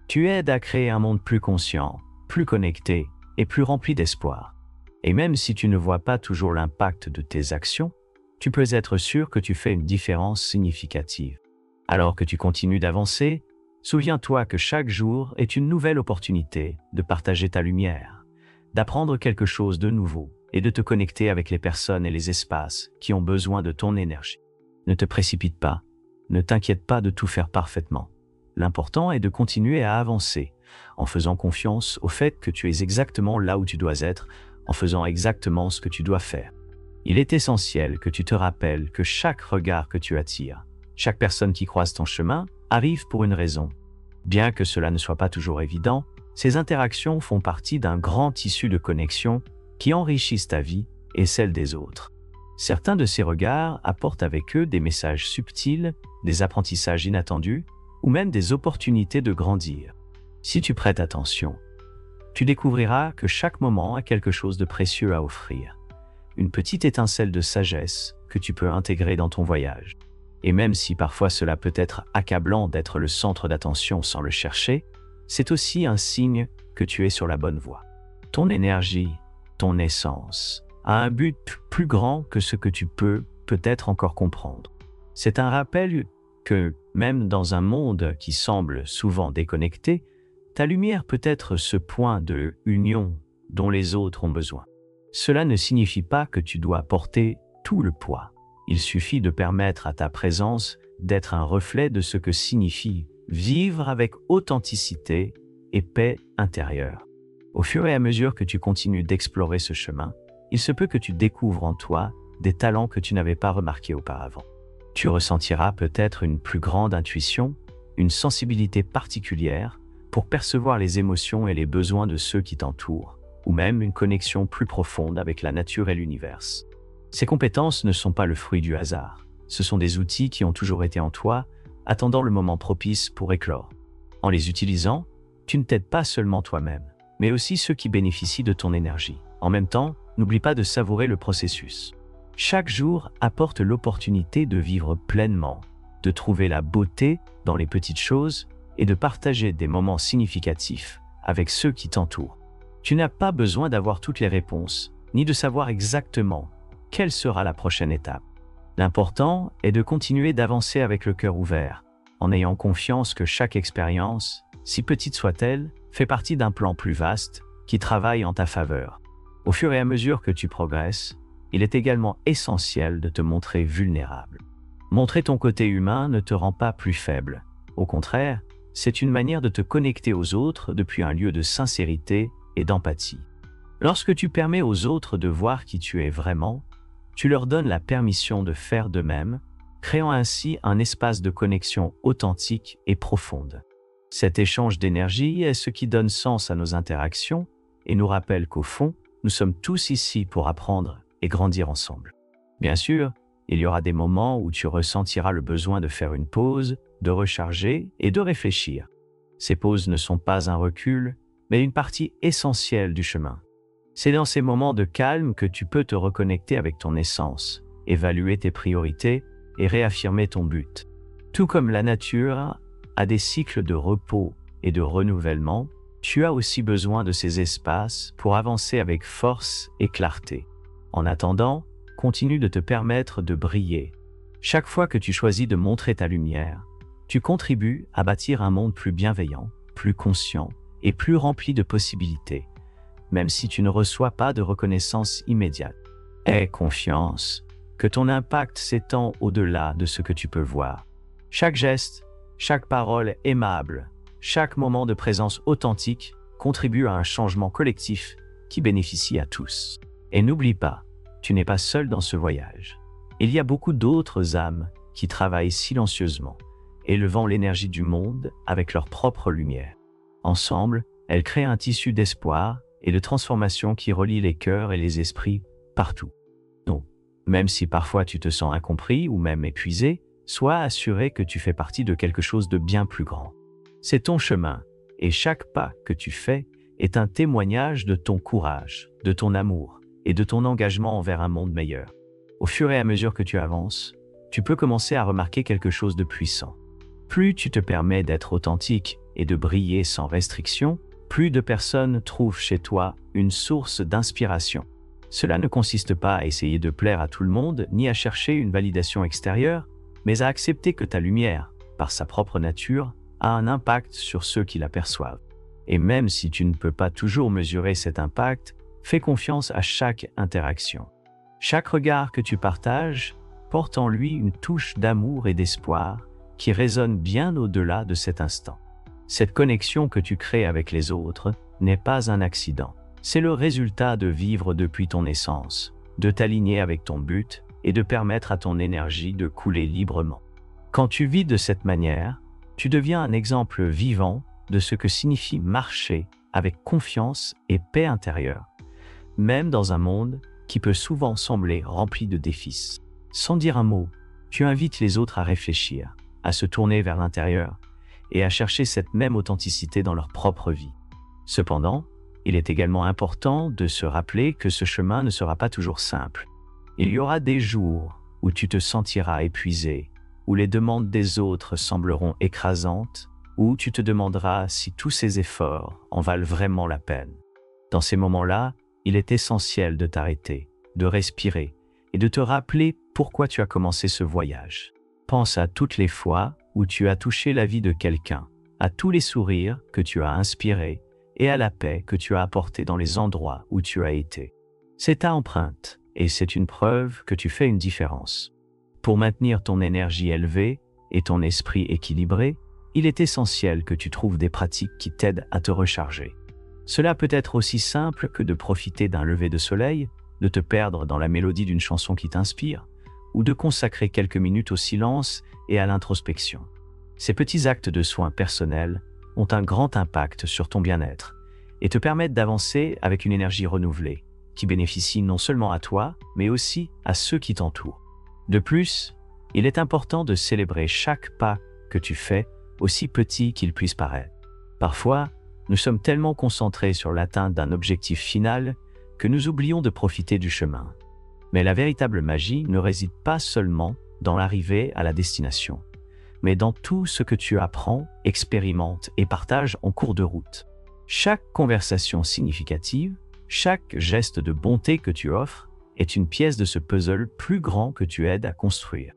Tu aides à créer un monde plus conscient, plus connecté et plus rempli d'espoir. Et même si tu ne vois pas toujours l'impact de tes actions, tu peux être sûr que tu fais une différence significative. Alors que tu continues d'avancer, souviens-toi que chaque jour est une nouvelle opportunité de partager ta lumière, d'apprendre quelque chose de nouveau et de te connecter avec les personnes et les espaces qui ont besoin de ton énergie. Ne te précipite pas, ne t'inquiète pas de tout faire parfaitement. L'important est de continuer à avancer, en faisant confiance au fait que tu es exactement là où tu dois être, en faisant exactement ce que tu dois faire. Il est essentiel que tu te rappelles que chaque regard que tu attires, chaque personne qui croise ton chemin, arrive pour une raison. Bien que cela ne soit pas toujours évident, ces interactions font partie d'un grand tissu de connexion qui enrichissent ta vie et celle des autres. Certains de ces regards apportent avec eux des messages subtils, des apprentissages inattendus, ou même des opportunités de grandir. Si tu prêtes attention, tu découvriras que chaque moment a quelque chose de précieux à offrir. Une petite étincelle de sagesse que tu peux intégrer dans ton voyage. Et même si parfois cela peut être accablant d'être le centre d'attention sans le chercher, c'est aussi un signe que tu es sur la bonne voie. Ton énergie, ton essence, a un but plus grand que ce que tu peux peut-être encore comprendre. C'est un rappel que, même dans un monde qui semble souvent déconnecté, ta lumière peut être ce point de union dont les autres ont besoin. Cela ne signifie pas que tu dois porter tout le poids. Il suffit de permettre à ta présence d'être un reflet de ce que signifie vivre avec authenticité et paix intérieure. Au fur et à mesure que tu continues d'explorer ce chemin, il se peut que tu découvres en toi des talents que tu n'avais pas remarqués auparavant. Tu ressentiras peut-être une plus grande intuition, une sensibilité particulière pour percevoir les émotions et les besoins de ceux qui t'entourent, ou même une connexion plus profonde avec la nature et l'univers. Ces compétences ne sont pas le fruit du hasard. Ce sont des outils qui ont toujours été en toi, attendant le moment propice pour éclore. En les utilisant, tu ne t'aides pas seulement toi-même, mais aussi ceux qui bénéficient de ton énergie. En même temps, n'oublie pas de savourer le processus. Chaque jour apporte l'opportunité de vivre pleinement, de trouver la beauté dans les petites choses et de partager des moments significatifs avec ceux qui t'entourent. Tu n'as pas besoin d'avoir toutes les réponses, ni de savoir exactement quelle sera la prochaine étape. L'important est de continuer d'avancer avec le cœur ouvert, en ayant confiance que chaque expérience, si petite soit-elle, fait partie d'un plan plus vaste qui travaille en ta faveur. Au fur et à mesure que tu progresses, il est également essentiel de te montrer vulnérable. Montrer ton côté humain ne te rend pas plus faible. Au contraire, c'est une manière de te connecter aux autres depuis un lieu de sincérité et d'empathie. Lorsque tu permets aux autres de voir qui tu es vraiment, tu leur donnes la permission de faire de même, créant ainsi un espace de connexion authentique et profonde. Cet échange d'énergie est ce qui donne sens à nos interactions et nous rappelle qu'au fond, nous sommes tous ici pour apprendre et grandir ensemble. Bien sûr, il y aura des moments où tu ressentiras le besoin de faire une pause de recharger et de réfléchir. Ces pauses ne sont pas un recul, mais une partie essentielle du chemin. C'est dans ces moments de calme que tu peux te reconnecter avec ton essence, évaluer tes priorités et réaffirmer ton but. Tout comme la nature a des cycles de repos et de renouvellement, tu as aussi besoin de ces espaces pour avancer avec force et clarté. En attendant, continue de te permettre de briller. Chaque fois que tu choisis de montrer ta lumière, tu contribues à bâtir un monde plus bienveillant, plus conscient et plus rempli de possibilités, même si tu ne reçois pas de reconnaissance immédiate. Aie confiance que ton impact s'étend au-delà de ce que tu peux voir. Chaque geste, chaque parole aimable, chaque moment de présence authentique contribue à un changement collectif qui bénéficie à tous. Et n'oublie pas, tu n'es pas seul dans ce voyage. Il y a beaucoup d'autres âmes qui travaillent silencieusement, élevant l'énergie du monde avec leur propre lumière. Ensemble, elles créent un tissu d'espoir et de transformation qui relie les cœurs et les esprits partout. Donc, même si parfois tu te sens incompris ou même épuisé, sois assuré que tu fais partie de quelque chose de bien plus grand. C'est ton chemin, et chaque pas que tu fais est un témoignage de ton courage, de ton amour et de ton engagement envers un monde meilleur. Au fur et à mesure que tu avances, tu peux commencer à remarquer quelque chose de puissant. Plus tu te permets d'être authentique et de briller sans restriction, plus de personnes trouvent chez toi une source d'inspiration. Cela ne consiste pas à essayer de plaire à tout le monde ni à chercher une validation extérieure, mais à accepter que ta lumière, par sa propre nature, a un impact sur ceux qui la perçoivent. Et même si tu ne peux pas toujours mesurer cet impact, fais confiance à chaque interaction. Chaque regard que tu partages porte en lui une touche d'amour et d'espoir qui résonne bien au-delà de cet instant. Cette connexion que tu crées avec les autres n'est pas un accident. C'est le résultat de vivre depuis ton essence, de t'aligner avec ton but et de permettre à ton énergie de couler librement. Quand tu vis de cette manière, tu deviens un exemple vivant de ce que signifie marcher avec confiance et paix intérieure, même dans un monde qui peut souvent sembler rempli de défis. Sans dire un mot, tu invites les autres à réfléchir, à se tourner vers l'intérieur et à chercher cette même authenticité dans leur propre vie. Cependant, il est également important de se rappeler que ce chemin ne sera pas toujours simple. Il y aura des jours où tu te sentiras épuisé, où les demandes des autres sembleront écrasantes, où tu te demanderas si tous ces efforts en valent vraiment la peine. Dans ces moments-là, il est essentiel de t'arrêter, de respirer et de te rappeler pourquoi tu as commencé ce voyage. Pense à toutes les fois où tu as touché la vie de quelqu'un, à tous les sourires que tu as inspirés et à la paix que tu as apportée dans les endroits où tu as été. C'est ta empreinte et c'est une preuve que tu fais une différence. Pour maintenir ton énergie élevée et ton esprit équilibré, il est essentiel que tu trouves des pratiques qui t'aident à te recharger. Cela peut être aussi simple que de profiter d'un lever de soleil, de te perdre dans la mélodie d'une chanson qui t'inspire, ou de consacrer quelques minutes au silence et à l'introspection. Ces petits actes de soins personnels ont un grand impact sur ton bien-être et te permettent d'avancer avec une énergie renouvelée, qui bénéficie non seulement à toi, mais aussi à ceux qui t'entourent. De plus, il est important de célébrer chaque pas que tu fais, aussi petit qu'il puisse paraître. Parfois, nous sommes tellement concentrés sur l'atteinte d'un objectif final que nous oublions de profiter du chemin. Mais la véritable magie ne réside pas seulement dans l'arrivée à la destination, mais dans tout ce que tu apprends, expérimentes et partages en cours de route. Chaque conversation significative, chaque geste de bonté que tu offres est une pièce de ce puzzle plus grand que tu aides à construire.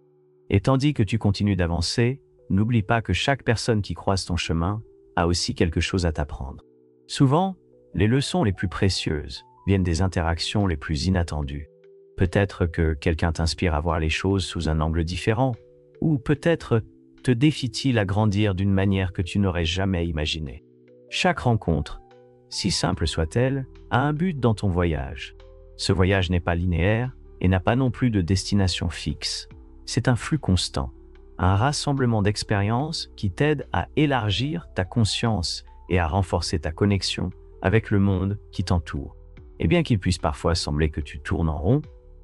Et tandis que tu continues d'avancer, n'oublie pas que chaque personne qui croise ton chemin a aussi quelque chose à t'apprendre. Souvent, les leçons les plus précieuses viennent des interactions les plus inattendues. Peut-être que quelqu'un t'inspire à voir les choses sous un angle différent, ou peut-être te défie-t-il à grandir d'une manière que tu n'aurais jamais imaginée. Chaque rencontre, si simple soit-elle, a un but dans ton voyage. Ce voyage n'est pas linéaire et n'a pas non plus de destination fixe. C'est un flux constant, un rassemblement d'expériences qui t'aide à élargir ta conscience et à renforcer ta connexion avec le monde qui t'entoure. Et bien qu'il puisse parfois sembler que tu tournes en rond,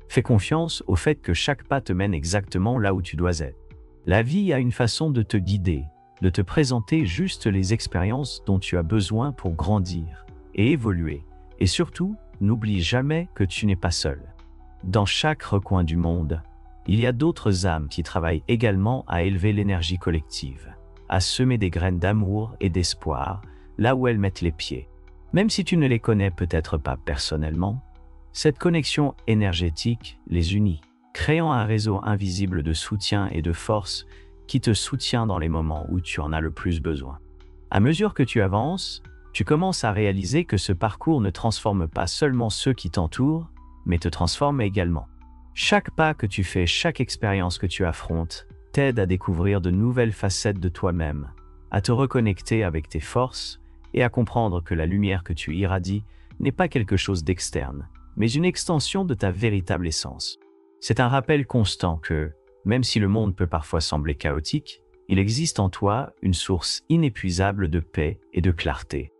fais confiance au fait que chaque pas te mène exactement là où tu dois être. La vie a une façon de te guider, de te présenter juste les expériences dont tu as besoin pour grandir et évoluer. Et surtout, n'oublie jamais que tu n'es pas seul. Dans chaque recoin du monde, il y a d'autres âmes qui travaillent également à élever l'énergie collective, à semer des graines d'amour et d'espoir là où elles mettent les pieds. Même si tu ne les connais peut-être pas personnellement, cette connexion énergétique les unit, créant un réseau invisible de soutien et de force qui te soutient dans les moments où tu en as le plus besoin. À mesure que tu avances, tu commences à réaliser que ce parcours ne transforme pas seulement ceux qui t'entourent, mais te transforme également. Chaque pas que tu fais, chaque expérience que tu affrontes, t'aide à découvrir de nouvelles facettes de toi-même, à te reconnecter avec tes forces et à comprendre que la lumière que tu irradies n'est pas quelque chose d'externe, mais une extension de ta véritable essence. C'est un rappel constant que, même si le monde peut parfois sembler chaotique, il existe en toi une source inépuisable de paix et de clarté.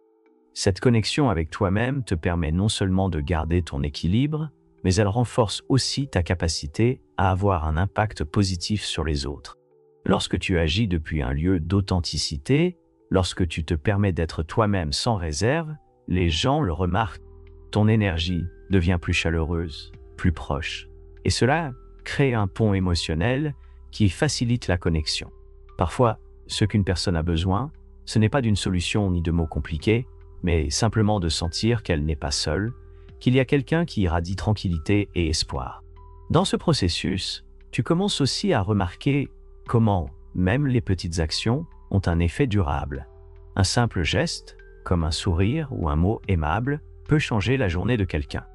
Cette connexion avec toi-même te permet non seulement de garder ton équilibre, mais elle renforce aussi ta capacité à avoir un impact positif sur les autres. Lorsque tu agis depuis un lieu d'authenticité, lorsque tu te permets d'être toi-même sans réserve, les gens le remarquent. Ton énergie devient plus chaleureuse, plus proche. Et cela crée un pont émotionnel qui facilite la connexion. Parfois, ce qu'une personne a besoin, ce n'est pas d'une solution ni de mots compliqués, mais simplement de sentir qu'elle n'est pas seule, qu'il y a quelqu'un qui irradie tranquillité et espoir. Dans ce processus, tu commences aussi à remarquer comment même les petites actions ont un effet durable. Un simple geste, comme un sourire ou un mot aimable, peut changer la journée de quelqu'un.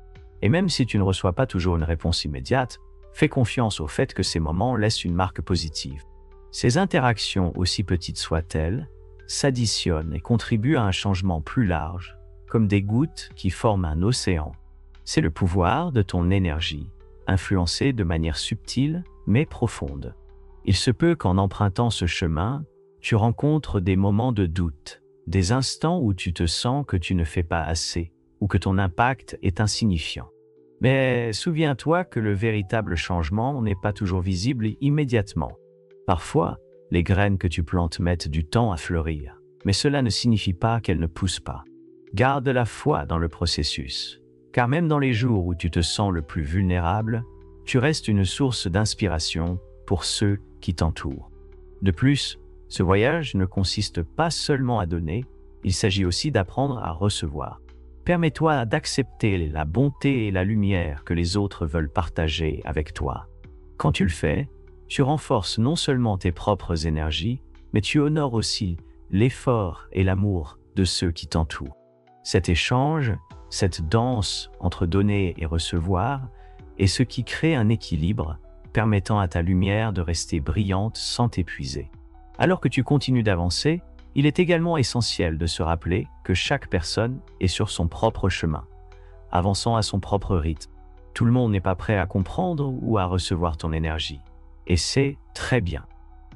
Et même si tu ne reçois pas toujours une réponse immédiate, fais confiance au fait que ces moments laissent une marque positive. Ces interactions, aussi petites soient-elles, s'additionnent et contribuent à un changement plus large, comme des gouttes qui forment un océan. C'est le pouvoir de ton énergie, influencée de manière subtile mais profonde. Il se peut qu'en empruntant ce chemin, tu rencontres des moments de doute, des instants où tu te sens que tu ne fais pas assez ou que ton impact est insignifiant. Mais souviens-toi que le véritable changement n'est pas toujours visible immédiatement. Parfois, les graines que tu plantes mettent du temps à fleurir, mais cela ne signifie pas qu'elles ne poussent pas. Garde la foi dans le processus, car même dans les jours où tu te sens le plus vulnérable, tu restes une source d'inspiration pour ceux qui t'entourent. De plus, ce voyage ne consiste pas seulement à donner, il s'agit aussi d'apprendre à recevoir. Permets-toi d'accepter la bonté et la lumière que les autres veulent partager avec toi. Quand tu le fais, tu renforces non seulement tes propres énergies, mais tu honores aussi l'effort et l'amour de ceux qui t'entourent. Cet échange, cette danse entre donner et recevoir, est ce qui crée un équilibre, permettant à ta lumière de rester brillante sans t'épuiser. Alors que tu continues d'avancer, il est également essentiel de se rappeler que chaque personne est sur son propre chemin, avançant à son propre rythme. Tout le monde n'est pas prêt à comprendre ou à recevoir ton énergie. Et c'est très bien.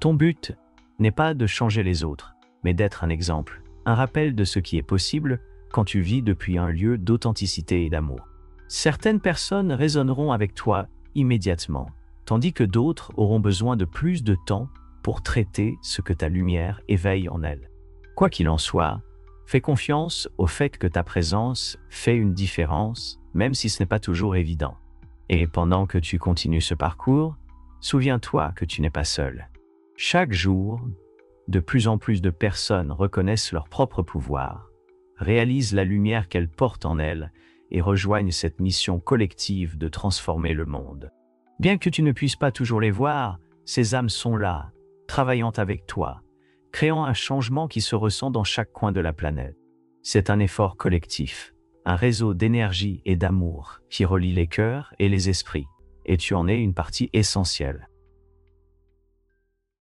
Ton but n'est pas de changer les autres, mais d'être un exemple, un rappel de ce qui est possible quand tu vis depuis un lieu d'authenticité et d'amour. Certaines personnes résonneront avec toi immédiatement, tandis que d'autres auront besoin de plus de temps pour traiter ce que ta lumière éveille en elles. Quoi qu'il en soit, fais confiance au fait que ta présence fait une différence, même si ce n'est pas toujours évident. Et pendant que tu continues ce parcours, souviens-toi que tu n'es pas seul. Chaque jour, de plus en plus de personnes reconnaissent leur propre pouvoir, réalisent la lumière qu'elles portent en elles et rejoignent cette mission collective de transformer le monde. Bien que tu ne puisses pas toujours les voir, ces âmes sont là, travaillant avec toi, créant un changement qui se ressent dans chaque coin de la planète. C'est un effort collectif, un réseau d'énergie et d'amour qui relie les cœurs et les esprits, et tu en es une partie essentielle.